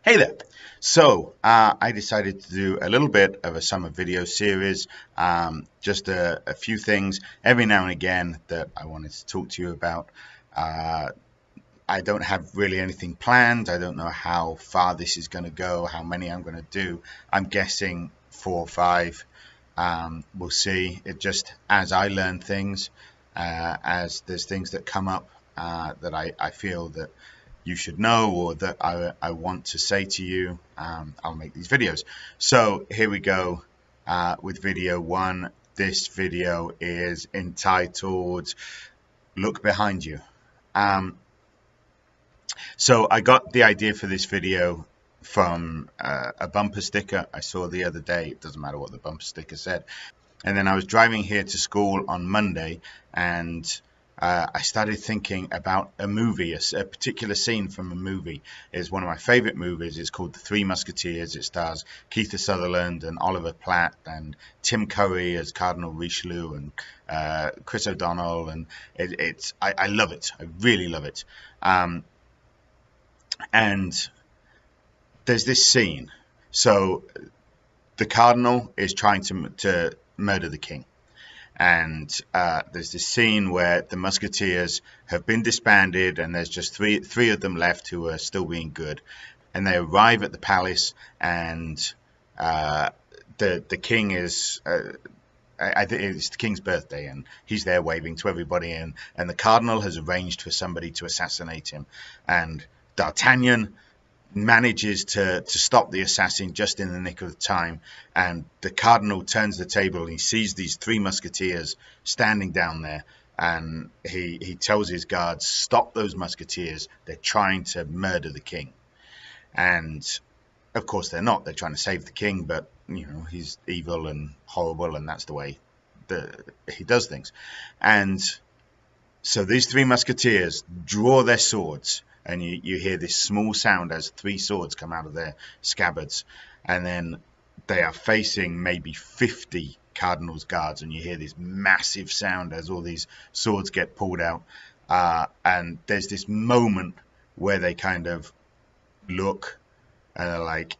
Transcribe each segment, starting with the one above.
Hey there. So I decided to do a little bit of a summer video series, just a few things every now and again that I wanted to talk to you about. Uh, I don't have really anything planned. I don't know how far this is going to go, how many I'm going to do. I'm guessing 4 or 5. We'll see. It just, as I learn things, as there's things that come up that I feel that you should know or that I want to say to you, I'll make these videos. So here we go with video 1. This video is entitled Look Behind You. So I got the idea for this video from a bumper sticker I saw the other day. It doesn't matter what the bumper sticker said. And then I was driving here to school on Monday, and I started thinking about a movie, a particular scene from a movie. It's one of my favorite movies. It's called The Three Musketeers. It stars Kiefer Sutherland and Oliver Platt and Tim Curry as Cardinal Richelieu and Chris O'Donnell. And I love it. I really love it. And there's this scene. So the Cardinal is trying to murder the king. And there's this scene where the Musketeers have been disbanded, and there's just three of them left who are still being good. And they arrive at the palace, and the king is I think it's the king's birthday, and he's there waving to everybody. And the Cardinal has arranged for somebody to assassinate him, and D'Artagnan manages to stop the assassin just in the nick of time, and the Cardinal turns the table and he sees these 3 musketeers standing down there, and he tells his guards, stop those musketeers, they're trying to murder the king. And of course they're not, they're trying to save the king, but you know, he's evil and horrible, and that's the way he does things. And so these 3 musketeers draw their swords, and you hear this small sound as 3 swords come out of their scabbards. And then they are facing maybe 50 Cardinal's guards, and you hear this massive sound as all these swords get pulled out. And there's this moment where they kind of look and are like,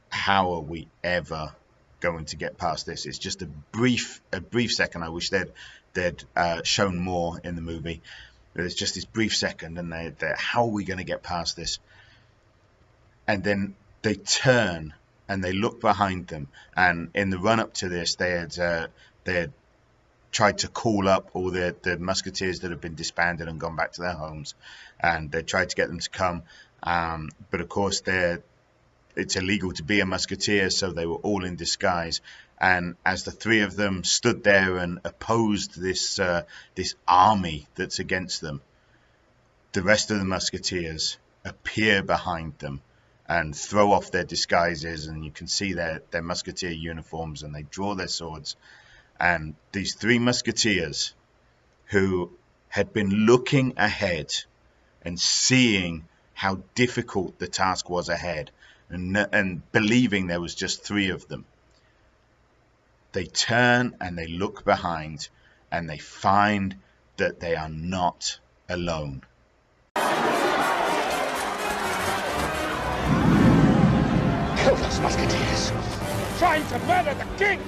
how are we ever going to get past this? It's just a brief second. I wish they'd shown more in the movie. There's just this brief second, and they're how are we going to get past this? And then they turn and they look behind them. And in the run up to this, they had tried to call up all the musketeers that have been disbanded and gone back to their homes, and they tried to get them to come. But of course, it's illegal to be a musketeer, so they were all in disguise. And as the 3 of them stood there and opposed this army that's against them, the rest of the musketeers appear behind them and throw off their disguises, and you can see their musketeer uniforms, and they draw their swords. And these 3 musketeers, who had been looking ahead and seeing how difficult the task was ahead, and believing there was just 3 of them, they turn and they look behind, and they find that they are not alone. Kill those musketeers! Trying to murder the king!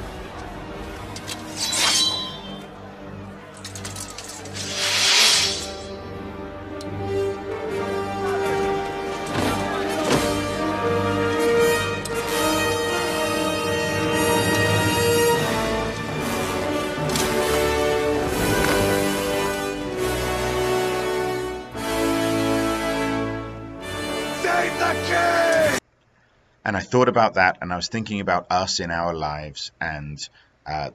And I thought about that, and I was thinking about us in our lives, and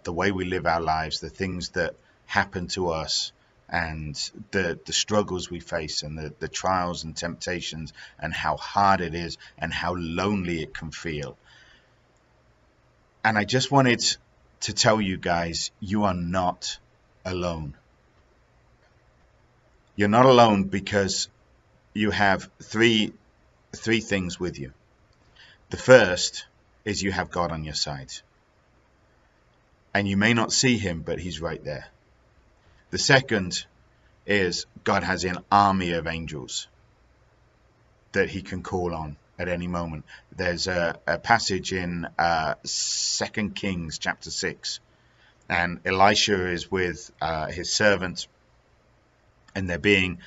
the way we live our lives, the things that happen to us, and the struggles we face, and the trials and temptations, and how hard it is, and how lonely it can feel. And I just wanted to tell you guys, you are not alone. You're not alone because you have three things with you. The first is you have God on your side. And you may not see him, but he's right there. The second is God has an army of angels that he can call on at any moment. There's a passage in 2 Kings chapter 6, and Elisha is with his servant, and they're being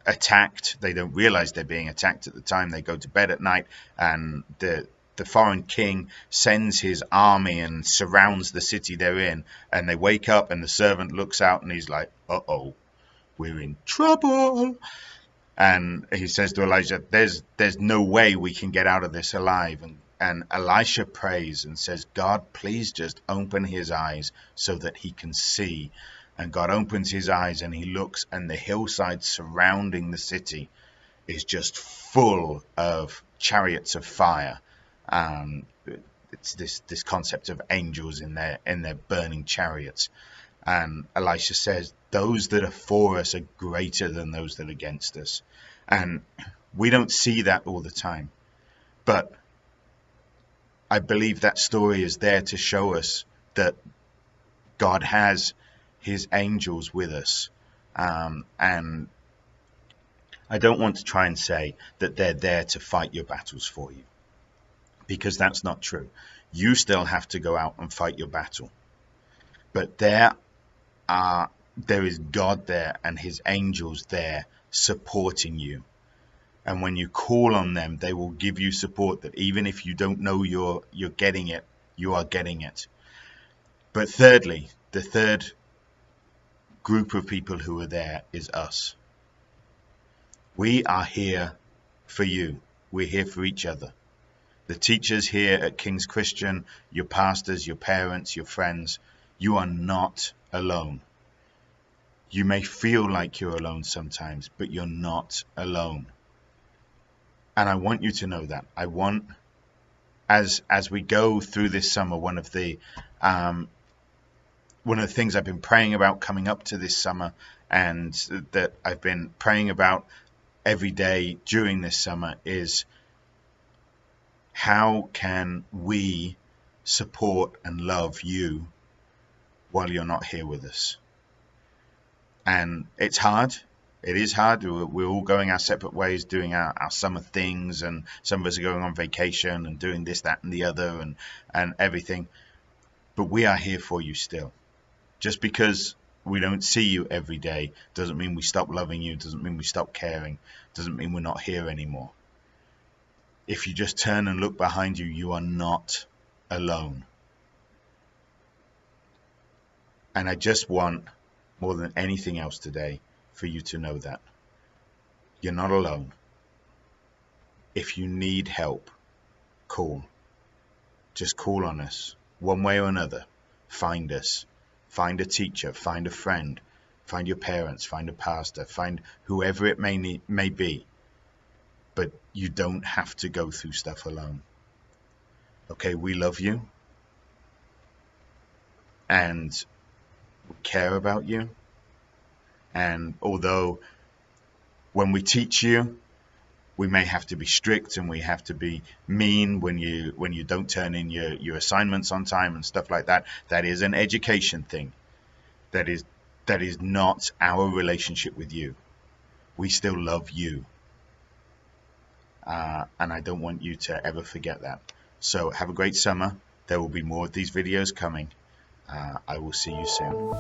attacked. They don't realize they're being attacked at the time. They go to bed at night, and the foreign king sends his army and surrounds the city they're in, and they wake up, and the servant looks out, and he's like, uh-oh, we're in trouble. And he says to Elijah, there's no way we can get out of this alive. And Elisha prays and says, God, please just open his eyes so that he can see. And God opens his eyes, and he looks, and the hillside surrounding the city is just full of chariots of fire. It's this concept of angels in their burning chariots. And Elisha says, those that are for us are greater than those that are against us. And we don't see that all the time. But I believe that story is there to show us that God has his angels with us. And I don't want to try and say that they're there to fight your battles for you, because that's not true. You still have to go out and fight your battle. But there is God there and his angels there supporting you. And when you call on them, they will give you support that even if you don't know you're getting it, you are getting it. But thirdly, the third group of people who are there is us. We are here for you. We're here for each other. The teachers here at King's Christian, your pastors, your parents, your friends, you are not alone. You may feel like you're alone sometimes, but you're not alone. And I want you to know that. I want, as we go through this summer, one of the things I've been praying about coming up to this summer, and that I've been praying about every day during this summer, is how can we support and love you while you're not here with us? And it's hard. It is hard. We're all going our separate ways, doing our summer things, and some of us are going on vacation and doing this, that, and the other, and everything. But we are here for you still. Just because we don't see you every day doesn't mean we stop loving you, doesn't mean we stop caring, doesn't mean we're not here anymore. If you just turn and look behind you, you are not alone. And I just want, more than anything else today, for you to know that you're not alone. If you need help, call. Just call on us, one way or another. Find us. Find a teacher, find a friend, find your parents, find a pastor, find whoever it may be. But you don't have to go through stuff alone. Okay, we love you. And we care about you. And although when we teach you, we may have to be strict and we have to be mean when you don't turn in your assignments on time and stuff like that, that is an education thing. That is not our relationship with you. We still love you. And I don't want you to ever forget that. So have a great summer. There will be more of these videos coming. I will see you soon.